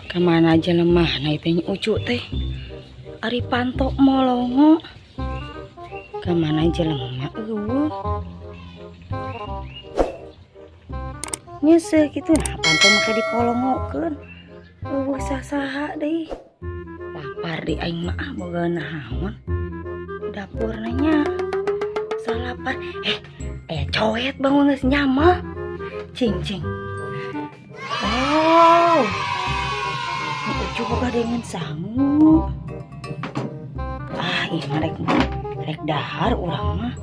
Kemana aja lemah nah itu ucu teh ari pantok molongo kemana aja lemah nyese gitu nah pantok maka dipolongokeun saha deh lapar di aing mah boga naon dapur nanya salapar coet bangun geus nyama cing oh ucu boga dengan sangu ieu mah rek dahar urang mah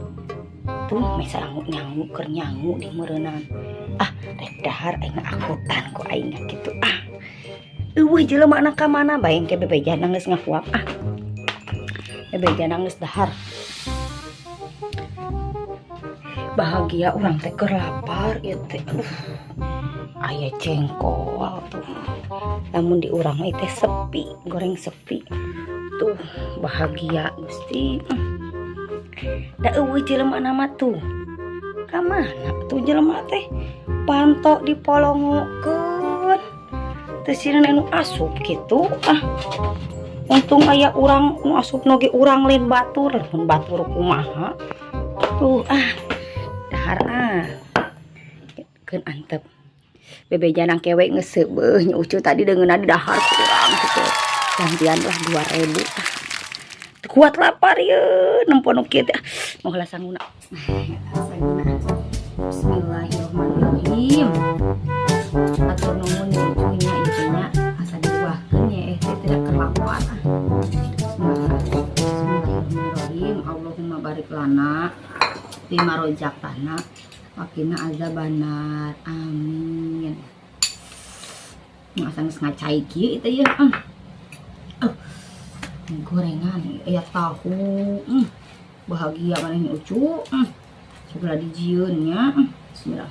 tuh mesa nyangu keur nyangu di meureunana rek dahar aing akutan ku aing kitu eueuh jelema anak ka mana bae ke bebejan geus ngakuap bebejan geus dahar bahagia urang teh keur lapar ieu teh aya jengkol tuh namun di urang teh sepi goreng sepi tuh bahagia Gusti da eueuh jelema nama tuh ka mana tuh jelema teh pantok dipolongokeun teu sieun anu asup kitu untung aya urang nu asupna ge urang lain batur mun batur kumaha tuh dahar keun antep bebejanang kewek ngeseubeul nya ucu tadi deungeunna di dahar kurang kitu gantian lah 2.000 kuat lapar ye nempo nu kieu teh moh sanguna Bismillahirrahmanirrahim atur nuhun ucunya intinya asa dibuahkeun nya tidak kelapar Bismillahirrahmanirrahim Allahumma barik lana lima rojakana wakina azabannar amin asa geus ngacai kieu teh ya gorengan aya tahu bahagia maneh ucu segala dijieun nya bismillah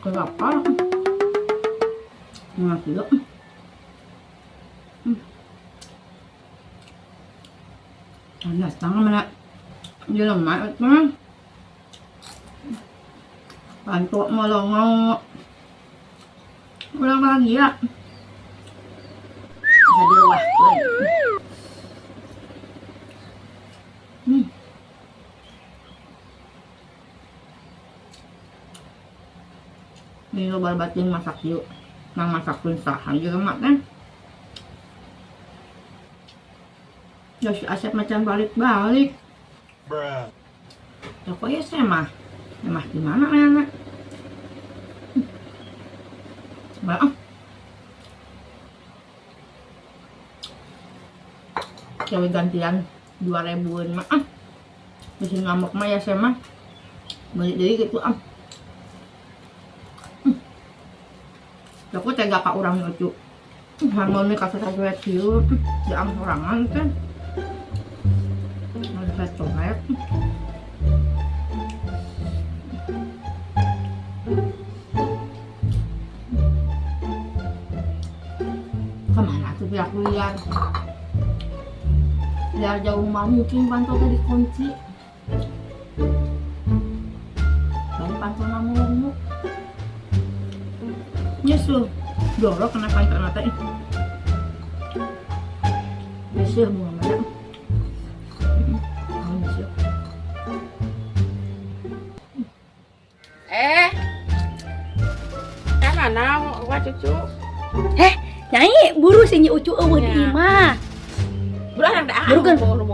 kelapar nah kieu panas tangan mana jelema mah pantok molongo ulang bahagia jadi wah ini lo barbatin masak yuk nang masak pun sahan juga mak kan ya si Asep macam balik-balik toko ya saya mah gimana anak maaf cewek gantian 2.000 mah bisa ngambek mah ya saya mah balik dari gitu aku tega ka urang lucu harmoni kasih cewek kieu di sorangan kan ada cewek kemana tuh pihak liar jauh mah mungkin pantolnya dikunci dari pantol namu nyusul dorok kena pantol mata ini nyusul bunga mana nyusul mana wah cucu nyanyi buru sih ucu eueuh di imah buru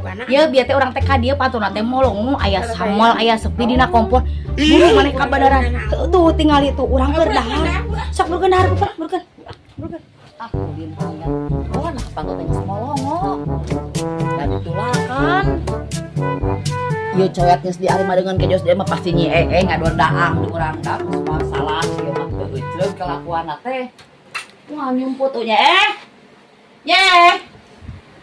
kan ya biar teh orang teh ka dieu patuna teh molongo aya samol aya sepi dina kompor buru maneh ka badaran tuh tinggal itu urang keur dahar sok burukeun dahar burukeun udin tanya nah pantot teh molongo da ditulakan ieu coyat geus di ari mah dengan kejos dia mah pasti nyi ngadon daang di urang da masalah ieu mah teu euceun kelakuanna teh wah nyumput nya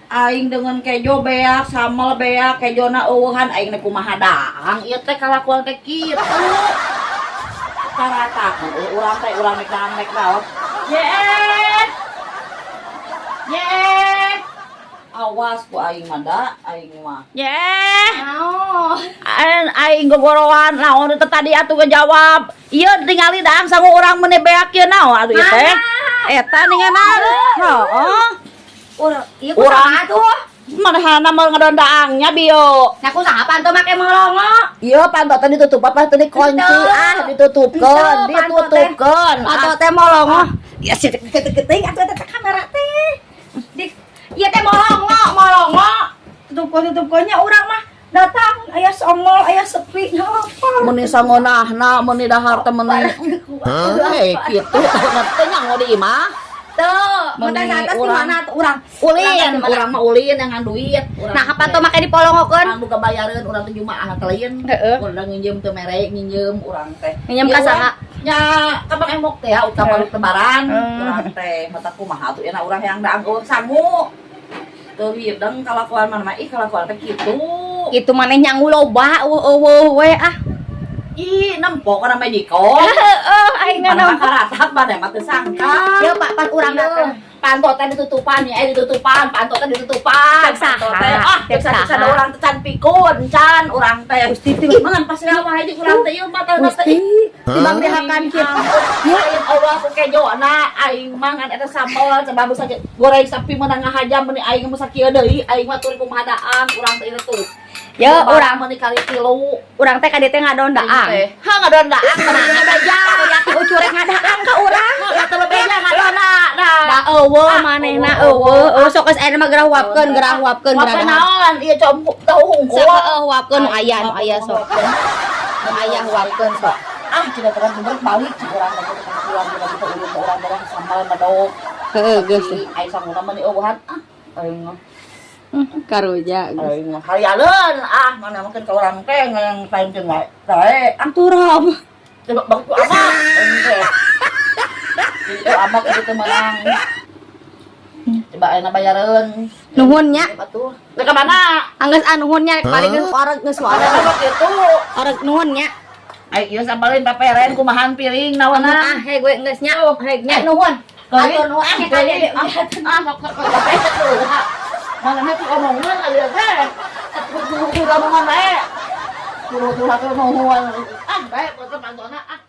aing dengan kejo beak samel beak kejona eueuhan aing teh kumaha daang ieu teh kalakuan teh kitu karata urang teh urang mek daot awas ku aing mah aing mah. Yeh. Naon? Aing gogorowan naon teh tadi atuh ngejawab. Ieu tingali daang sangu urang meuni beak ieu naon atuh ieu teh. Eta ninganan. Heeh. Urang, ieu Urang. kumaha atuh? Manehna mah ngadon daangnya bio. Nah kusaha panto make melongo? Ieu pantot teh ditutup apa teh dikunci Henteu. ditutupkeun, Henteu, pantot ditutupkeun. Panto teh molongo. Ya sih geuting atuh eta kamera teh. Ieu teh molongo. Tutup-tutupkeunnya urang mah datang aya songol, aya sepi. Ngapa? Meni sangonahna, meni dahar teh meni. Heh, kitu teh nyanggo di imah. Tuh, Meni mudah atas di urang. mana tuh urang? Ulin, urang mah ulin yang ngan duit. Nah, kapan tuh make dipolongokeun? Anu kebayareun urang teh jumaah teuing. Heeh. Urang nginjem teu mere nginjem urang teh. Nginjem ka saha? Nya kapan emok teh ya utama lebaran Hmm. urang teh mata kumaha atuh enak urang yang daang sangu. Teu hideng kalakuan mana mah ih kalakuan teh kitu. Itu maneh nyangu loba eueuh we ah. Ih nempo kana mediko. Heeh, aing Mana ngeunong. karatak bade mah teu sangka. Ieu Pak, pan urang dateng. Pantot teh ditutupan ya, ditutupan, pantot teh ditutupan. Cek saha? Pantot teh ah, Cek cek saha? ada urang teh can pikun, can urang teh. Gusti teh mangan pas lewat di urang teh ieu mah teh teh. Tibang dihakan kitu. Ya Allah ku kejona aing mangan eta sambal coba bisa goreng sapi meunang ngahajam meuni aing mah sakieu deui, aing mah tuluy kumaha daang urang teh ieu tuh. Ya urang meuni kali 3. urang teh ka dieu teh ngadon daang. Ha ngadon daang kana beja. Atuh ucurek ngadaang ka urang. Eta beja ngadon da. Da eueuh manehna eueuh. Sok geus aya mah gerah uapkeun, gerah uapkeun, gerah Apa daang. naon? Ieu compuk tahu hungkul. Sok uapkeun nu aya sok. Nu aya uapkeun sok. Ah, cina terang bener balik ci urang teh pulang kita ulun ke urang barang sambal medok. Heeh, geus. Ai sanguna mah di eueuhan. Ah, aing mah. Karuja geus. Aing mah hayaleun. Ah, mana mungkin ke urang teh yang paenkeun wae. Tae, ah Turap. coba balik ku amak. Aing teh. Itu amak itu menang. Coba ayeuna bayareun. Nuhun nya. Atuh. Ka mana? Anggeus nuhun nya balik geus oreg geus Ada oreg. apa kitu? Oreg nuhun nya. Ai ieu sambalin paperen kumahan piring nawana. Ah, he gue geus nya. He nya nuhun. Atur nuhun nya kali. Mana nanti omongan kali teh. Kudu omongan bae. Kudu nuhun. Ah, bae, foto pantona ah.